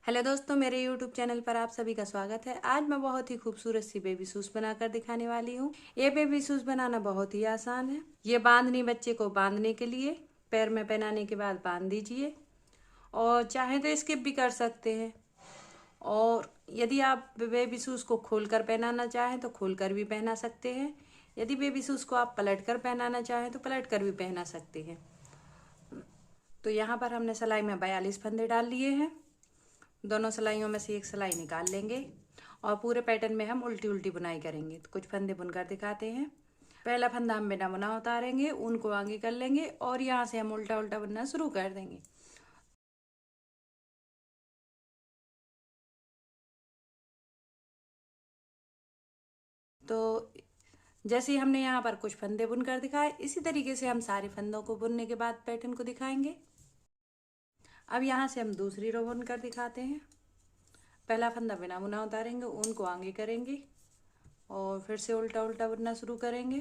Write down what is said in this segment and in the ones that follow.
Hello दोस्तों, मेरे YouTube channel पर आप सभी का स्वागत है। आज मैं बहुत ही खूबसूरत सी बेबी शूज बनाकर दिखाने वाली हूँ। ये बेबी शूज बनाना बहुत ही आसान है। ये बांधनी बच्चे को बांधने के लिए पैर में पहनाने के बाद बांध दीजिए और चाहे तो स्किप भी कर सकते हैं। और यदि आप बेबी शूज को खोलकर पहनाना चाहें तो खोलकर भी पहना सकते हैं। यदि बेबी शूज को आप पलट कर पहनाना चाहें तो पलट कर भी पहना सकते हैं। तो यहाँ पर हमने सिलाई में 42 फंदे डाल लिए हैं। दोनों सिलाइयों में से एक सिलाई निकाल लेंगे और पूरे पैटर्न में हम उल्टी उल्टी बुनाई करेंगे। तो कुछ फंदे बुनकर दिखाते हैं। पहला फंदा हम बिना बुना उतारेंगे, ऊन को आगे कर लेंगे और यहाँ से हम उल्टा उल्टा बुनना शुरू कर देंगे। तो जैसे ही हमने यहाँ पर कुछ फंदे बुनकर दिखाए, इसी तरीके से हम सारे फंदों को बुनने के बाद पैटर्न को दिखाएंगे। अब यहाँ से हम दूसरी रो बुनकर दिखाते हैं। पहला फंदा बिना बुना उतारेंगे, ऊन को आगे करेंगे और फिर से उल्टा उल्टा बुनना शुरू करेंगे।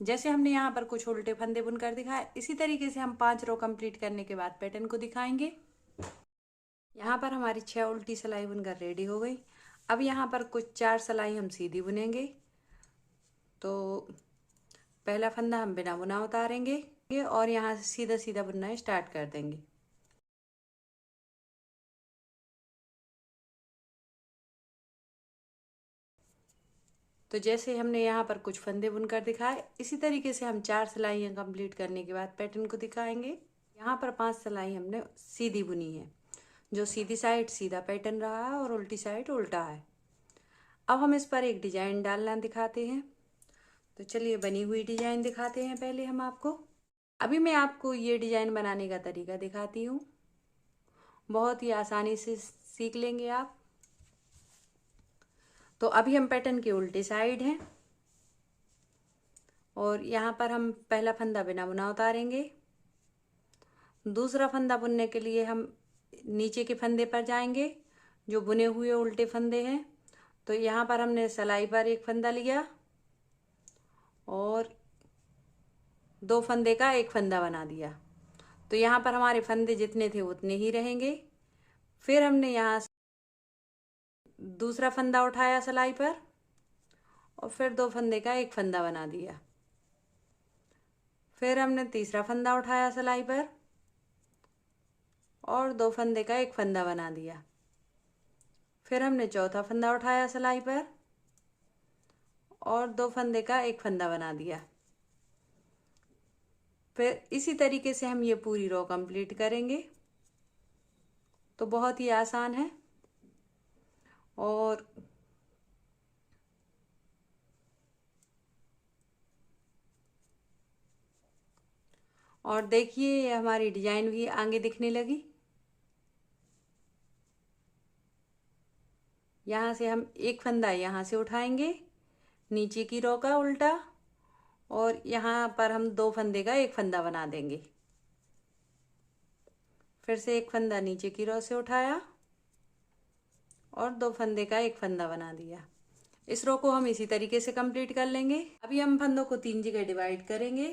जैसे हमने यहाँ पर कुछ उल्टे फंदे बुनकर दिखाए, इसी तरीके से हम 5 रो कंप्लीट करने के बाद पैटर्न को दिखाएंगे। यहाँ पर हमारी 6 उल्टी सिलाई बुनकर रेडी हो गई। अब यहाँ पर कुछ 4 सिलाई हम सीधी बुनेंगे। तो पहला फंदा हम बिना बुना उतारेंगे और यहाँ से सीधा सीधा बुनना स्टार्ट कर देंगे। तो जैसे हमने यहाँ पर कुछ फंदे बुनकर दिखाए, इसी तरीके से हम 4 सिलाइयाँ कंप्लीट करने के बाद पैटर्न को दिखाएंगे। यहाँ पर 5 सिलाई हमने सीधी बुनी है। जो सीधी साइड सीधा पैटर्न रहा है और उल्टी साइड उल्टा है। अब हम इस पर एक डिजाइन डालना दिखाते हैं। तो चलिए बनी हुई डिजाइन दिखाते हैं पहले हम आपको। अभी मैं आपको ये डिजाइन बनाने का तरीका दिखाती हूँ। बहुत ही आसानी से सीख लेंगे आप। तो अभी हम पैटर्न के उल्टे साइड हैं और यहाँ पर हम पहला फंदा बिना बुना उतारेंगे। दूसरा फंदा बुनने के लिए हम नीचे के फंदे पर जाएंगे, जो बुने हुए उल्टे फंदे हैं। तो यहाँ पर हमने सिलाई पर एक फंदा लिया और 2 फंदे का एक फंदा बना दिया। तो यहाँ पर हमारे फंदे जितने थे उतने ही रहेंगे। फिर हमने यहाँ से दूसरा फंदा उठाया सिलाई पर और फिर 2 फंदे का एक फंदा बना दिया। फिर हमने तीसरा फंदा उठाया सिलाई पर और 2 फंदे का एक फंदा बना दिया। फिर हमने चौथा फंदा उठाया सिलाई पर और 2 फंदे का एक फंदा बना दिया। फिर इसी तरीके से हम ये पूरी रो कंप्लीट करेंगे। तो बहुत ही आसान है। और देखिए ये हमारी डिजाइन भी आगे दिखने लगी। यहाँ से हम एक फंदा यहाँ से उठाएंगे नीचे की रो का उल्टा और यहाँ पर हम 2 फंदे का एक फंदा बना देंगे। फिर से एक फंदा नीचे की रो से उठाया और 2 फंदे का एक फंदा बना दिया। इस रो को हम इसी तरीके से कंप्लीट कर लेंगे। अभी हम फंदों को 3 जगह डिवाइड करेंगे।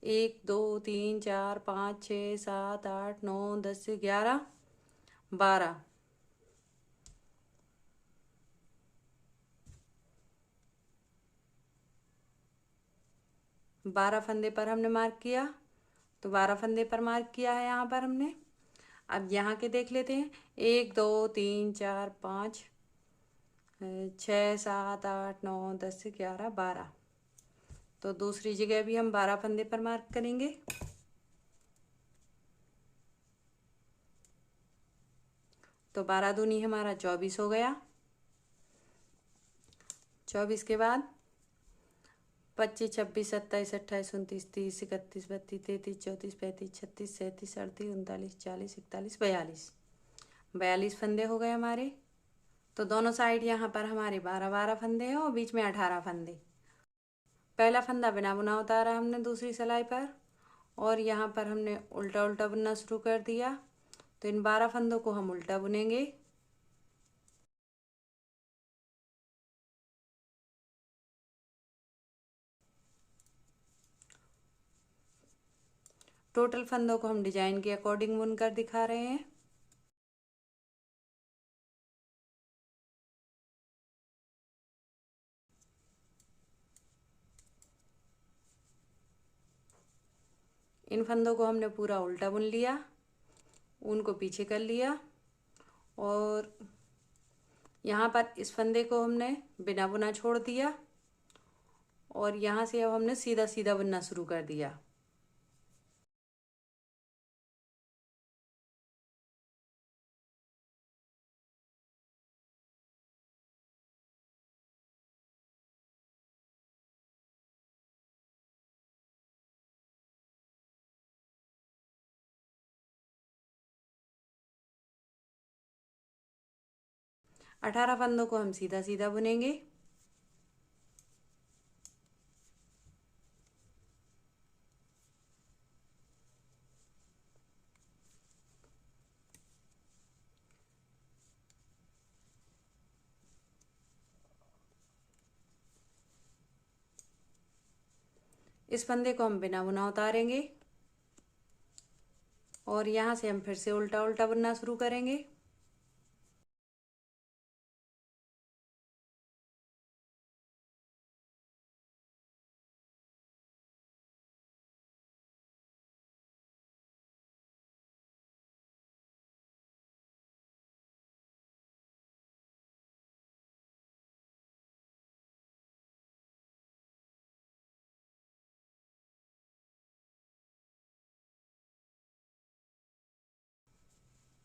1 2 3 4 5 6 7 8 9 10 11 12। 12 फंदे पर हमने मार्क किया। तो 12 फंदे पर मार्क किया है यहाँ पर हमने। अब यहाँ के देख लेते हैं। 1 2 3 4 5 6 7 8 9 10 11 12। तो दूसरी जगह भी हम 12 फंदे पर मार्क करेंगे। तो 12 दूनी हमारा 24 हो गया। 24 के बाद 25 26 27 28 29 30 31 32 33 34 35 36 37 38 39 40 41 42। 42 फंदे हो गए हमारे। तो दोनों साइड यहाँ पर हमारे 12 12 फंदे हैं और बीच में 18 फंदे। पहला फंदा बिना बुना उतारा हमने दूसरी सिलाई पर और यहाँ पर हमने उल्टा उल्टा बुनना शुरू कर दिया। तो इन 12 फंदों को हम उल्टा बुनेंगे। टोटल फंदों को हम डिजाइन के अकॉर्डिंग बुनकर दिखा रहे हैं। इन फंदों को हमने पूरा उल्टा बुन लिया, ऊन को पीछे कर लिया और यहाँ पर इस फंदे को हमने बिना बुना छोड़ दिया और यहाँ से अब हमने सीधा सीधा बुनना शुरू कर दिया। अठारह फंदों को हम सीधा सीधा बुनेंगे। इस फंदे को हम बिना बुना उतारेंगे और यहाँ से हम फिर से उल्टा उल्टा बुनना शुरू करेंगे।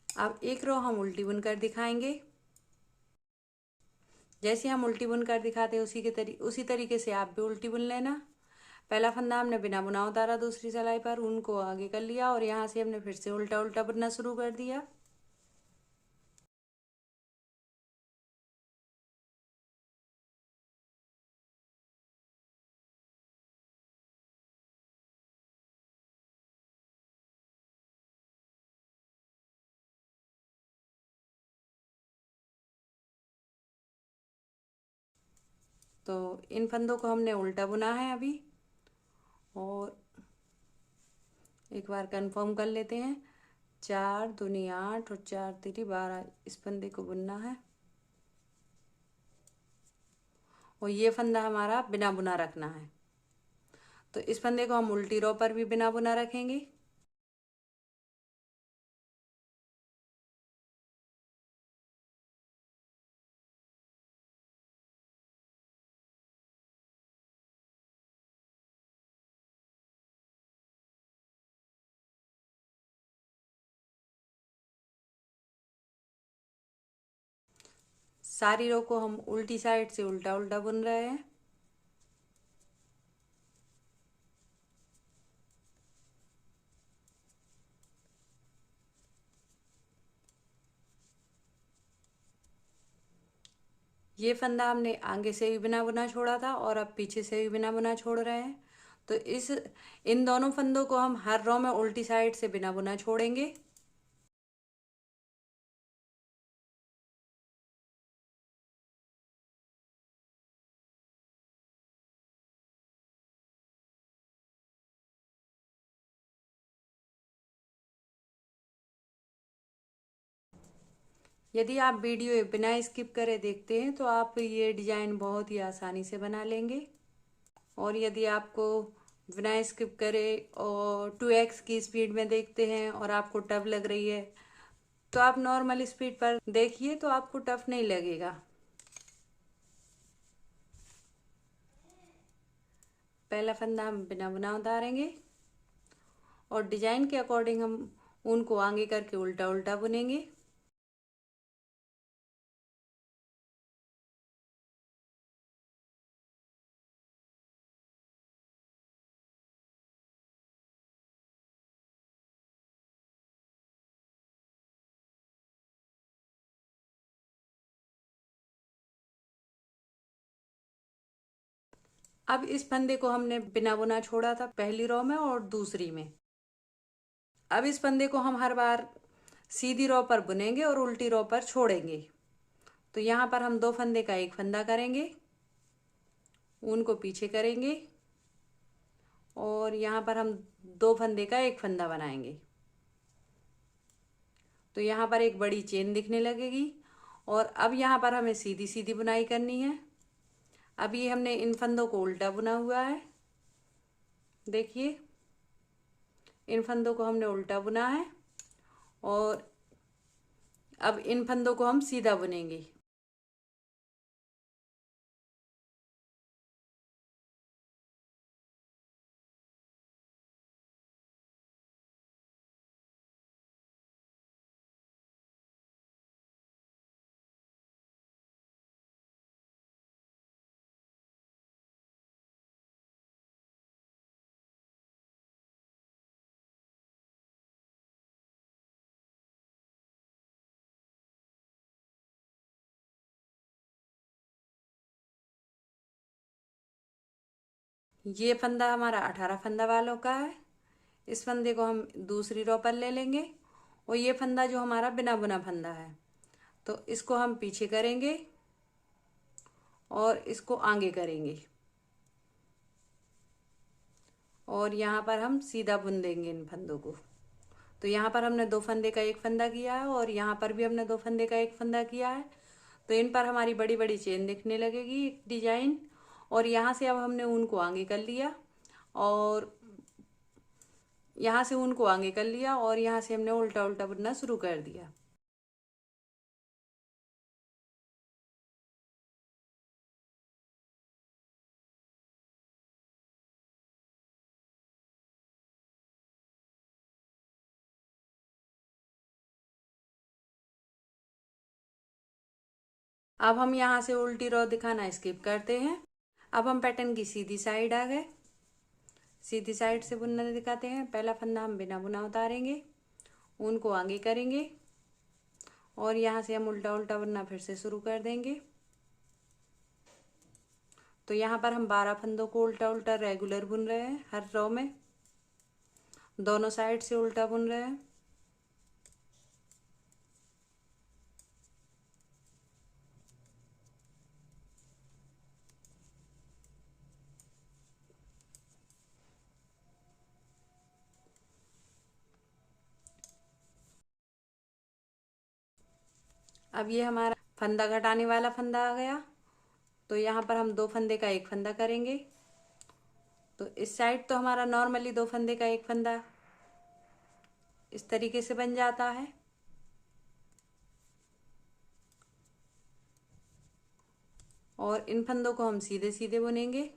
अब एक रो हम उल्टी बुनकर दिखाएंगे। जैसे हम उल्टी बुनकर दिखाते हैं उसी तरीके से आप भी उल्टी बुन लेना। पहला फंदा हमने बिना बुना उतारा, दूसरी सिलाई पर ऊन को आगे कर लिया और यहाँ से हमने फिर से उल्टा उल्टा बुनना शुरू कर दिया। तो इन फंदों को हमने उल्टा बुना है अभी और एक बार कंफर्म कर लेते हैं। 4 दूनी 8 और 4 तिरी 12 इस फंदे को बुनना है और ये फंदा हमारा बिना बुना रखना है। तो इस फंदे को हम उल्टी रो पर भी बिना बुना रखेंगे। सारी रो को हम उल्टी साइड से उल्टा उल्टा बुन रहे हैं। ये फंदा हमने आगे से भी बिना बुना छोड़ा था और अब पीछे से भी बिना बुना छोड़ रहे हैं। तो इन दोनों फंदों को हम हर रो में उल्टी साइड से बिना बुना छोड़ेंगे। यदि आप वीडियो बिना स्किप करे देखते हैं तो आप ये डिजाइन बहुत ही आसानी से बना लेंगे। और यदि आपको बिना स्किप करे और 2x की स्पीड में देखते हैं और आपको टफ लग रही है तो आप नॉर्मल स्पीड पर देखिए, तो आपको टफ नहीं लगेगा। पहला फंदा हम बिना बुना उतारेंगे और डिजाइन के अकॉर्डिंग हम ऊन को आगे करके उल्टा उल्टा बुनेंगे। अब इस फंदे को हमने बिना बुना छोड़ा था पहली रो में और दूसरी में। अब इस फंदे को हम हर बार सीधी रो पर बुनेंगे और उल्टी रो पर छोड़ेंगे। तो यहाँ पर हम 2 फंदे का एक फंदा करेंगे, ऊन को पीछे करेंगे और यहाँ पर हम 2 फंदे का एक फंदा बनाएंगे। तो यहाँ पर एक बड़ी चेन दिखने लगेगी और अब यहाँ पर हमें सीधी सीधी बुनाई करनी है। अब ये हमने इन फंदों को उल्टा बुना हुआ है, देखिए इन फंदों को हमने उल्टा बुना है और अब इन फंदों को हम सीधा बुनेंगे। ये फंदा हमारा 18 फंदा वालों का है। इस फंदे को हम दूसरी रो पर ले लेंगे और ये फंदा जो हमारा बिना बुना फंदा है, तो इसको हम पीछे करेंगे और इसको आगे करेंगे और यहाँ पर हम सीधा बुन देंगे इन फंदों को। तो यहाँ पर हमने 2 फंदे का एक फंदा किया है और यहाँ पर भी हमने 2 फंदे का एक फंदा किया है। तो इन पर हमारी बड़ी बड़ी चेन दिखने लगेगी डिजाइन। और यहाँ से अब हमने ऊन को आगे कर लिया और यहाँ से ऊन को आगे कर लिया और यहाँ से हमने उल्टा उल्टा बुनना शुरू कर दिया। अब हम यहाँ से उल्टी रो दिखाना स्किप करते हैं। अब हम पैटर्न की सीधी साइड आ गए। सीधी साइड से बुनना दिखाते हैं। पहला फंदा हम बिना बुना उतारेंगे, ऊन को आगे करेंगे और यहाँ से हम उल्टा उल्टा बुनना फिर से शुरू कर देंगे। तो यहाँ पर हम 12 फंदों को उल्टा उल्टा रेगुलर बुन रहे हैं, हर रो में दोनों साइड से उल्टा बुन रहे हैं। अब ये हमारा फंदा घटाने वाला फंदा आ गया। तो यहाँ पर हम 2 फंदे का एक फंदा करेंगे। तो इस साइड तो हमारा नॉर्मली 2 फंदे का एक फंदा इस तरीके से बन जाता है। और इन फंदों को हम सीधे सीधे बुनेंगे।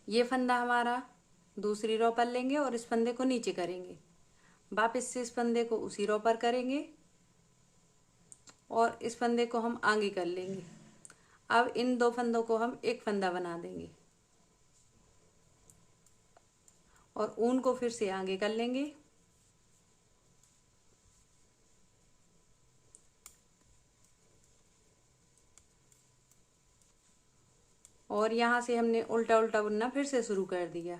ये फंदा हमारा दूसरी रो पर लेंगे और इस फंदे को नीचे करेंगे। वापस से इस फंदे को उसी रो पर करेंगे और इस फंदे को हम आगे कर लेंगे। अब इन 2 फंदों को हम एक फंदा बना देंगे और ऊन को फिर से आगे कर लेंगे। और यहाँ से हमने उल्टा उल्टा बुनना फिर से शुरू कर दिया।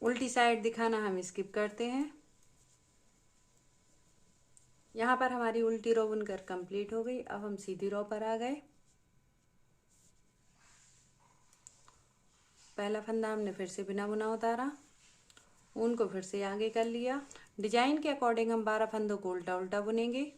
उल्टी साइड दिखाना हम स्किप करते हैं। यहाँ पर हमारी उल्टी रो बुनकर कंप्लीट हो गई। अब हम सीधी रो पर आ गए। पहला फंदा हमने फिर से बिना बुना उतारा, ऊन को फिर से आगे कर लिया। डिजाइन के अकॉर्डिंग हम 12 फंदों को उल्टा उल्टा बुनेंगे।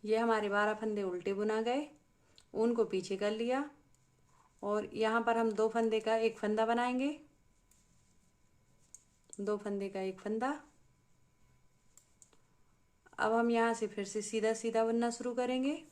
ये हमारे 12 फंदे उल्टे बुना गए। ऊन को पीछे कर लिया और यहाँ पर हम 2 फंदे का एक फंदा बनाएंगे 2 फंदे का एक फंदा। अब हम यहाँ से फिर से सीधा सीधा बुनना शुरू करेंगे।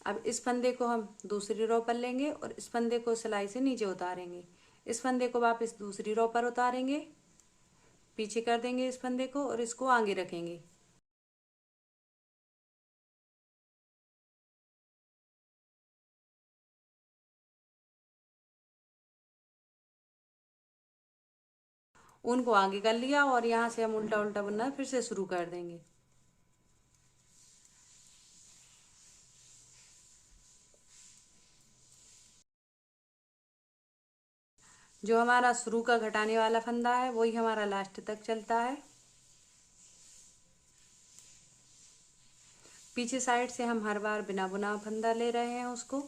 अब इस फंदे को हम दूसरी रो पर लेंगे और इस फंदे को सिलाई से नीचे उतारेंगे। इस फंदे को वापस दूसरी रो पर उतारेंगे, पीछे कर देंगे इस फंदे को और इसको आगे रखेंगे। ऊन को आगे कर लिया और यहाँ से हम उल्टा उल्टा बुनना फिर से शुरू कर देंगे। जो हमारा शुरू का घटाने वाला फंदा है वही हमारा लास्ट तक चलता है। पीछे साइड से हम हर बार बिना बुना फंदा ले रहे हैं उसको।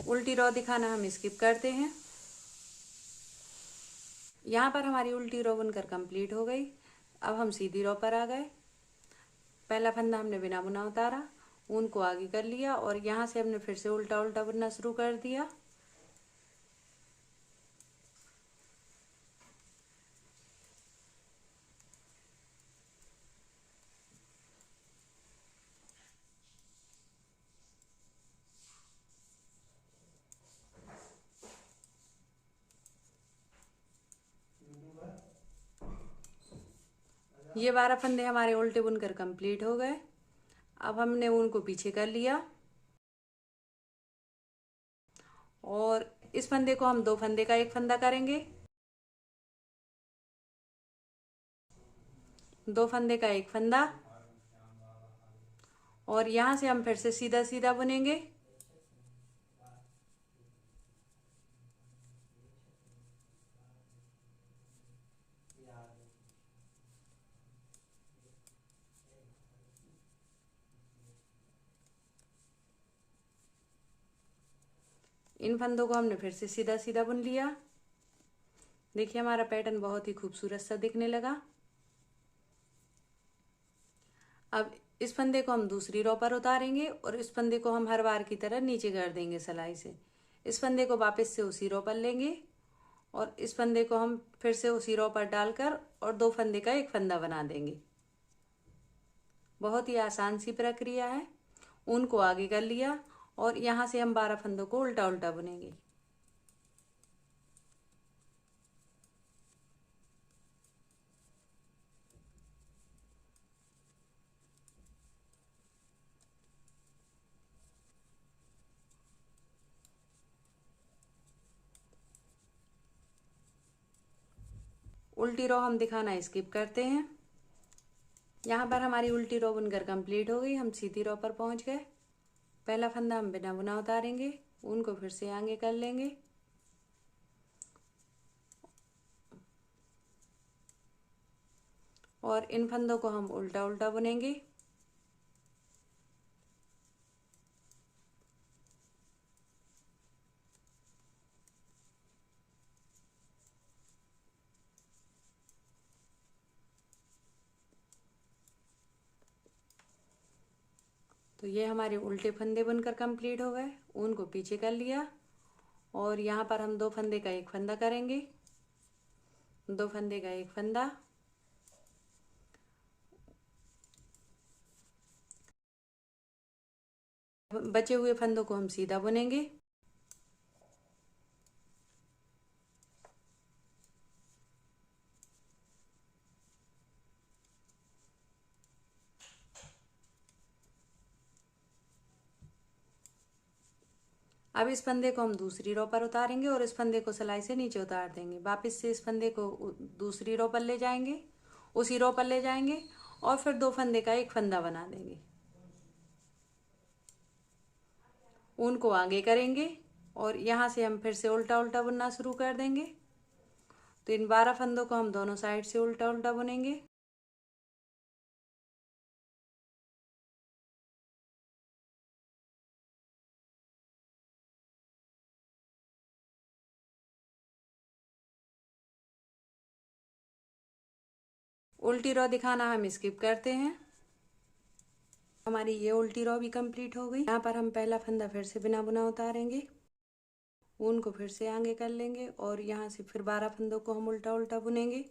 उल्टी रो दिखाना हम स्किप करते हैं। यहाँ पर हमारी उल्टी रो बनकर कंप्लीट हो गई। अब हम सीधी रो पर आ गए। पहला फंदा हमने बिना बुना उतारा, ऊन को आगे कर लिया और यहाँ से हमने फिर से उल्टा उल्टा बुनना शुरू कर दिया। ये 12 फंदे हमारे उल्टे बुनकर कंप्लीट हो गए। अब हमने ऊन को पीछे कर लिया और इस फंदे को हम 2 फंदे का एक फंदा करेंगे। 2 फंदे का एक फंदा और यहाँ से हम फिर से सीधा सीधा बुनेंगे। इन फंदों को हमने फिर से सीधा सीधा बुन लिया। देखिए हमारा पैटर्न बहुत ही खूबसूरत सा दिखने लगा। अब इस फंदे को हम दूसरी रो पर उतारेंगे और इस फंदे को हम हर बार की तरह नीचे कर देंगे सिलाई से। इस फंदे को वापस से उसी रो पर लेंगे और इस फंदे को हम फिर से उसी रो पर डालकर और 2 फंदे का एक फंदा बना देंगे। बहुत ही आसान सी प्रक्रिया है। ऊन को आगे कर लिया और यहाँ से हम 12 फंदों को उल्टा उल्टा बुनेंगे। उल्टी रो हम दिखाना स्किप करते हैं। यहाँ पर हमारी उल्टी रो बुनकर कंप्लीट हो गई। हम सीधी रो पर पहुंच गए। पहला फंदा हम बिना बुना उतारेंगे, ऊन को फिर से आगे कर लेंगे और इन फंदों को हम उल्टा उल्टा बुनेंगे। तो ये हमारे उल्टे फंदे बनकर कंप्लीट हो गए। ऊन को पीछे कर लिया और यहाँ पर हम 2 फंदे का एक फंदा करेंगे। 2 फंदे का एक फंदा बचे हुए फंदों को हम सीधा बुनेंगे। अब इस फंदे को हम दूसरी रो पर उतारेंगे और इस फंदे को सिलाई से नीचे उतार देंगे। वापस से इस फंदे को दूसरी रो पर ले जाएंगे, उसी रो पर ले जाएंगे और फिर 2 फंदे का एक फंदा बना देंगे। ऊन को आगे करेंगे और यहाँ से हम फिर से उल्टा उल्टा बुनना शुरू कर देंगे। तो इन 12 फंदों को हम दोनों साइड से उल्टा उल्टा बुनेंगे। उल्टी रो दिखाना हम स्किप करते हैं। हमारी ये उल्टी रो भी कंप्लीट हो गई। यहाँ पर हम पहला फंदा फिर से बिना बुना उतारेंगे, ऊन को फिर से आगे कर लेंगे और यहाँ से फिर 12 फंदों को हम उल्टा उल्टा बुनेंगे।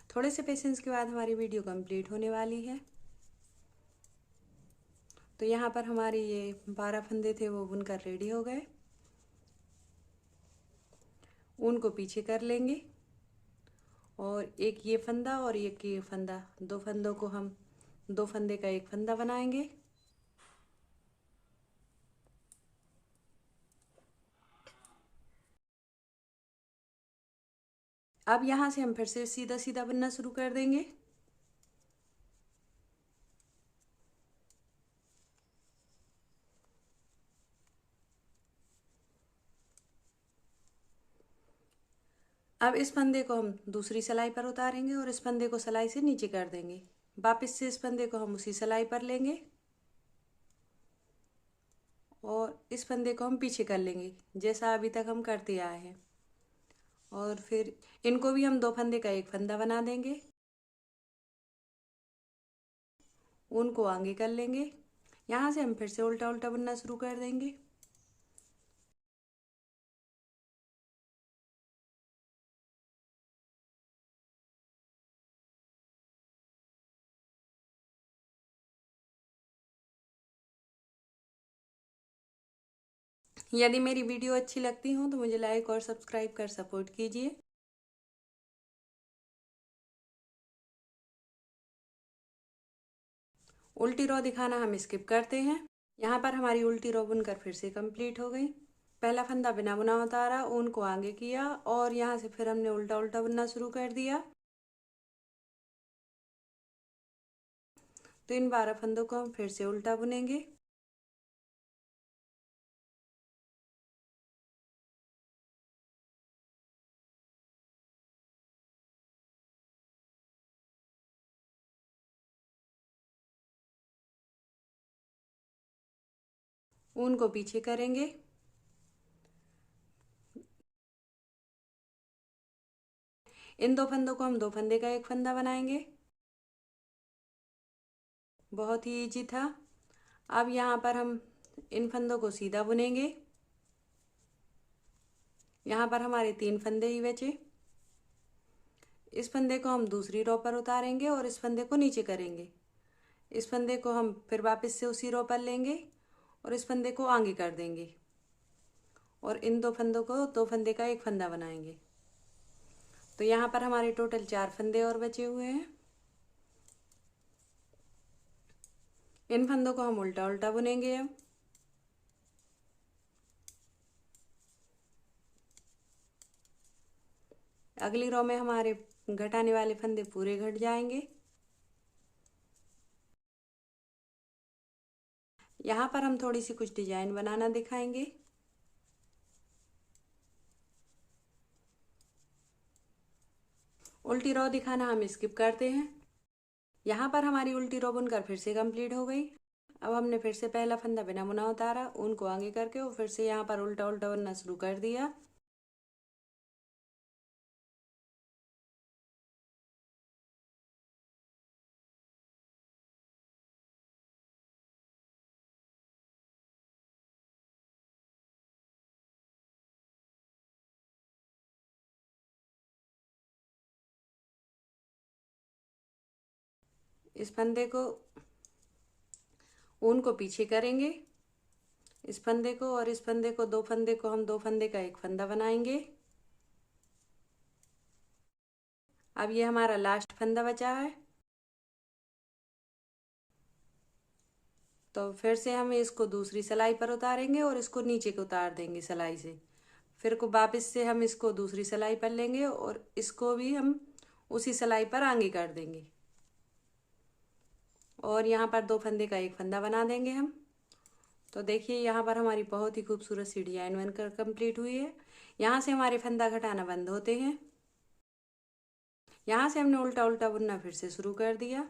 थोड़े से पेशेंस के बाद हमारी वीडियो कंप्लीट होने वाली है। तो यहाँ पर हमारे ये 12 फंदे थे वो बुनकर रेडी हो गए। ऊन को पीछे कर लेंगे और एक ये फंदा और एक ये फंदा, दो फंदों को हम दो फंदे का एक फंदा बनाएंगे। अब यहाँ से हम फिर से सीधा सीधा बुनना शुरू कर देंगे। अब इस फंदे को हम दूसरी सिलाई पर उतारेंगे और इस फंदे को सिलाई से नीचे कर देंगे। वापस से इस फंदे को हम उसी सिलाई पर लेंगे और इस फंदे को हम पीछे कर लेंगे जैसा अभी तक हम करते आए हैं। और फिर इनको भी हम दो फंदे का एक फंदा बना देंगे, ऊन को आगे कर लेंगे। यहाँ से हम फिर से उल्टा उल्टा बुनना शुरू कर देंगे। यदि मेरी वीडियो अच्छी लगती हो तो मुझे लाइक और सब्सक्राइब कर सपोर्ट कीजिए। उल्टी रो दिखाना हम स्किप करते हैं। यहाँ पर हमारी उल्टी रो बुनकर फिर से कंप्लीट हो गई। पहला फंदा बिना बुना उतारा, ऊन को आगे किया और यहाँ से फिर हमने उल्टा उल्टा बुनना शुरू कर दिया। तो इन 12 फंदों को हम फिर से उल्टा बुनेंगे। ऊन को पीछे करेंगे। इन दो फंदों को हम दो फंदे का एक फंदा बनाएंगे। बहुत ही इजी था। अब यहाँ पर हम इन फंदों को सीधा बुनेंगे। यहाँ पर हमारे 3 फंदे ही बचे। इस फंदे को हम दूसरी रो पर उतारेंगे और इस फंदे को नीचे करेंगे। इस फंदे को हम फिर वापस से उसी रो पर लेंगे और इस फंदे को आगे कर देंगे और इन दो फंदों को दो फंदे का एक फंदा बनाएंगे। तो यहाँ पर हमारे टोटल 4 फंदे और बचे हुए हैं। इन फंदों को हम उल्टा उल्टा बुनेंगे। अब अगली रो में हमारे घटाने वाले फंदे पूरे घट जाएंगे। यहाँ पर हम थोड़ी सी कुछ डिजाइन बनाना दिखाएंगे। उल्टी रो दिखाना हम स्किप करते हैं। यहाँ पर हमारी उल्टी रो बुनकर फिर से कंप्लीट हो गई। अब हमने फिर से पहला फंदा बिना बुना उतारा, ऊन को आगे करके और फिर से यहाँ पर उल्टा उल्टा बुनना शुरू कर दिया। इस फंदे को ऊन को पीछे करेंगे, इस फंदे को और इस फंदे को दो फंदे को हम दो फंदे का एक फंदा बनाएंगे। अब ये हमारा लास्ट फंदा बचा है। तो फिर से हम इसको दूसरी सिलाई पर उतारेंगे और इसको नीचे को उतार देंगे सिलाई से। फिर को वापस से हम इसको दूसरी सिलाई पर लेंगे और इसको भी हम उसी सिलाई पर आगे कर देंगे और यहाँ पर 2 फंदे का एक फंदा बना देंगे हम। तो देखिए यहाँ पर हमारी बहुत ही खूबसूरत सी डिजाइन बनकर कंप्लीट हुई है। यहाँ से हमारे फंदा घटाना बंद होते हैं। यहाँ से हमने उल्टा उल्टा बुनना फिर से शुरू कर दिया।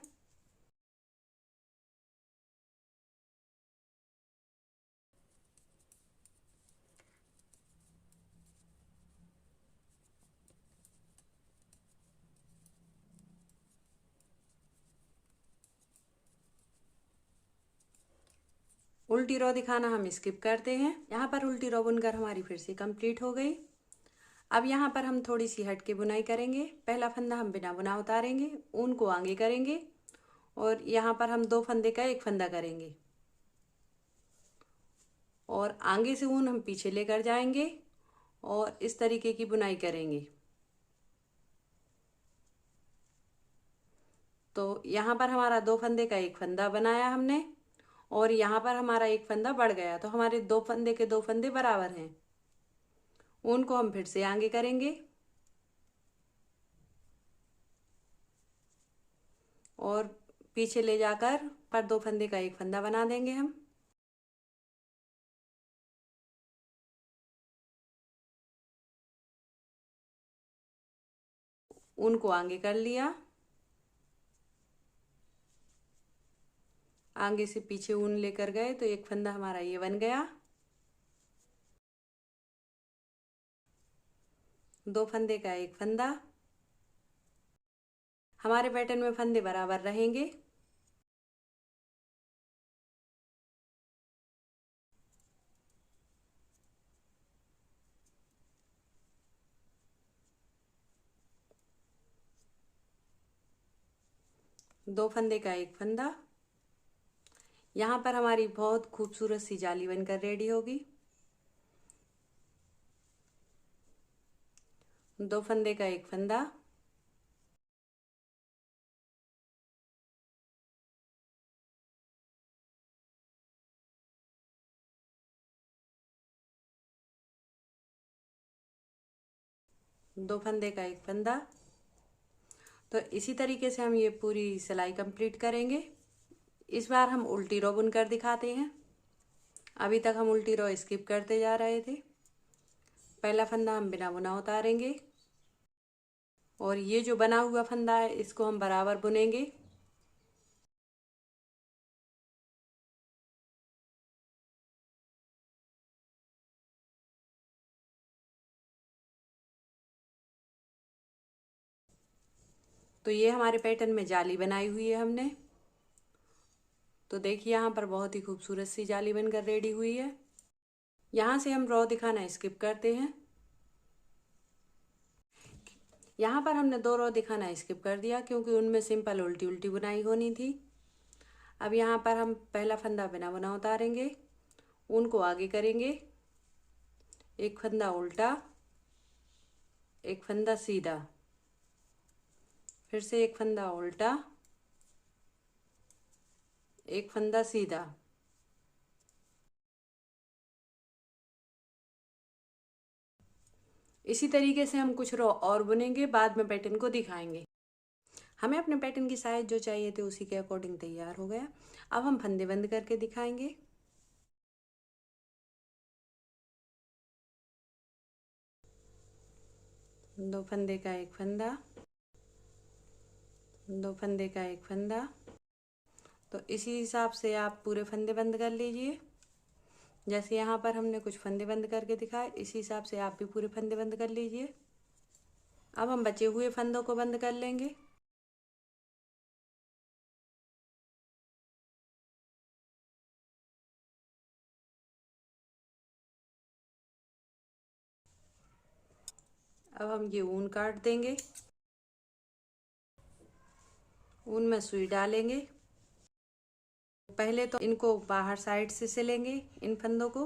उल्टी रो दिखाना हम स्किप करते हैं। यहाँ पर उल्टी रो बुनकर हमारी फिर से कंप्लीट हो गई। अब यहाँ पर हम थोड़ी सी हट के बुनाई करेंगे। पहला फंदा हम बिना बुना उतारेंगे, ऊन को आगे करेंगे और यहाँ पर हम 2 फंदे का एक फंदा करेंगे और आगे से ऊन हम पीछे लेकर जाएंगे और इस तरीके की बुनाई करेंगे। तो यहाँ पर हमारा 2 फंदे का एक फंदा बनाया हमने और यहाँ पर हमारा एक फंदा बढ़ गया, तो हमारे 2 फंदे के 2 फंदे बराबर हैं। ऊन को हम फिर से आगे करेंगे और पीछे ले जाकर पर 2 फंदे का एक फंदा बना देंगे हम। ऊन को आगे कर लिया, आगे से पीछे ऊन लेकर गए तो एक फंदा हमारा ये बन गया। 2 फंदे का एक फंदा। हमारे पैटर्न में फंदे बराबर रहेंगे। दो फंदे का एक फंदा। यहाँ पर हमारी बहुत खूबसूरत सी जाली बनकर रेडी होगी। 2 फंदे का एक फंदा। दो फंदे का एक फंदा। तो इसी तरीके से हम ये पूरी सिलाई कंप्लीट करेंगे। इस बार हम उल्टी रो बुनकर दिखाते हैं। अभी तक हम उल्टी रो स्किप करते जा रहे थे। पहला फंदा हम बिना बुना उतारेंगे और ये जो बना हुआ फंदा है इसको हम बराबर बुनेंगे। तो ये हमारे पैटर्न में जाली बनाई हुई है हमने। तो देखिए यहाँ पर बहुत ही खूबसूरत सी जाली बनकर रेडी हुई है। यहाँ से हम रो दिखाना स्किप करते हैं। यहाँ पर हमने 2 रो दिखाना स्किप कर दिया क्योंकि उनमें सिंपल उल्टी उल्टी बुनाई होनी थी। अब यहाँ पर हम पहला फंदा बिना बुना उतारेंगे, ऊन को आगे करेंगे, एक फंदा उल्टा, एक फंदा सीधा, फिर से एक फंदा उल्टा, एक फंदा सीधा। इसी तरीके से हम कुछ रो और बुनेंगे, बाद में पैटर्न को दिखाएंगे। हमें अपने पैटर्न की साइज जो चाहिए थे उसी के अकॉर्डिंग तैयार हो गया। अब हम फंदे बंद करके दिखाएंगे। दो फंदे का एक फंदा, 2 फंदे का एक फंदा। तो इसी हिसाब से आप पूरे फंदे बंद कर लीजिए। जैसे यहाँ पर हमने कुछ फंदे बंद करके दिखाए, इसी हिसाब से आप भी पूरे फंदे बंद कर लीजिए। अब हम बचे हुए फंदों को बंद कर लेंगे। अब हम ये ऊन काट देंगे, ऊन में सुई डालेंगे। पहले तो इनको बाहर साइड से सिलेंगे इन फंदों को।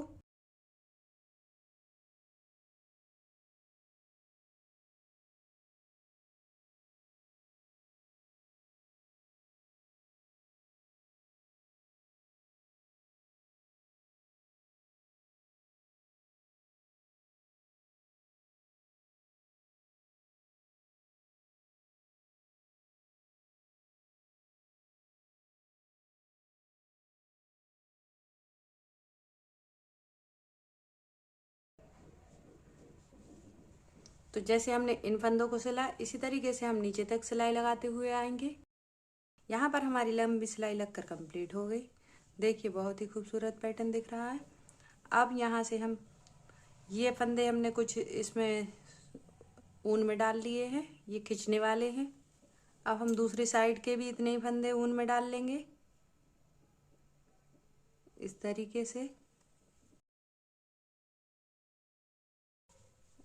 तो जैसे हमने इन फंदों को सिला, इसी तरीके से हम नीचे तक सिलाई लगाते हुए आएंगे। यहाँ पर हमारी लंबी सिलाई लगकर कंप्लीट हो गई। देखिए बहुत ही खूबसूरत पैटर्न दिख रहा है। अब यहाँ से हम ये फंदे हमने कुछ इसमें ऊन में डाल लिए हैं, ये खिंचने वाले हैं। अब हम दूसरी साइड के भी इतने ही फंदे ऊन में डाल लेंगे इस तरीके से,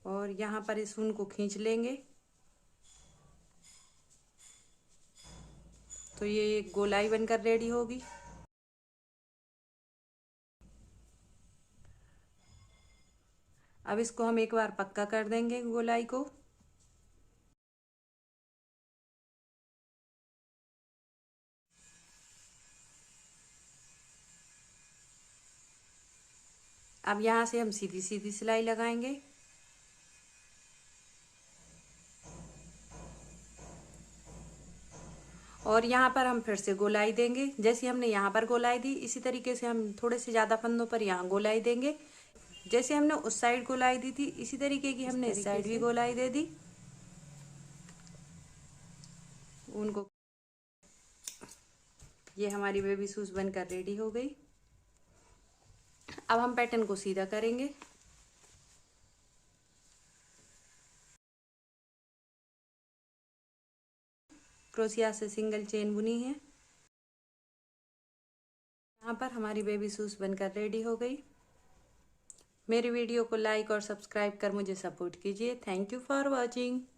और यहाँ पर इस ऊन को खींच लेंगे। तो ये एक गोलाई बनकर रेडी होगी। अब इसको हम एक बार पक्का कर देंगे गोलाई को। अब यहाँ से हम सीधी सीधी सिलाई लगाएंगे। और यहाँ पर हम फिर से गोलाई देंगे। जैसे हमने यहाँ पर गोलाई दी, इसी तरीके से हम थोड़े से ज़्यादा फंदों पर यहाँ गोलाई देंगे। जैसे हमने उस साइड गोलाई दी थी, इसी तरीके की हमने इस साइड भी गोलाई दे दी। उनको ये हमारी बेबी शूज बनकर रेडी हो गई। अब हम पैटर्न को सीधा करेंगे। क्रोशिया से सिंगल चेन बुनी है। यहाँ पर हमारी बेबी शूज बनकर रेडी हो गई। मेरी वीडियो को लाइक और सब्सक्राइब कर मुझे सपोर्ट कीजिए। Thank you for watching.